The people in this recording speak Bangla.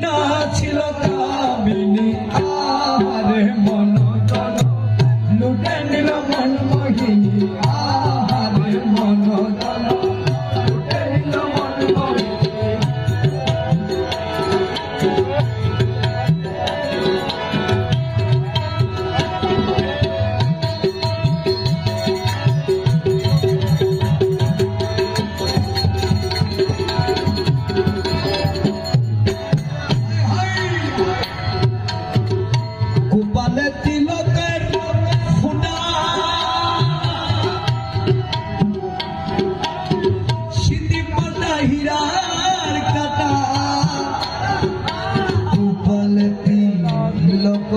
না ছিল কামিনী আহারে মন জন লুটে নিল মন মোহিনী আহারে মন জন লুটে নিল মন মোহিনী। গোপালে তিলকের ফুটা সিঁথি পাতা হীরার কাটা গোপালে তিলক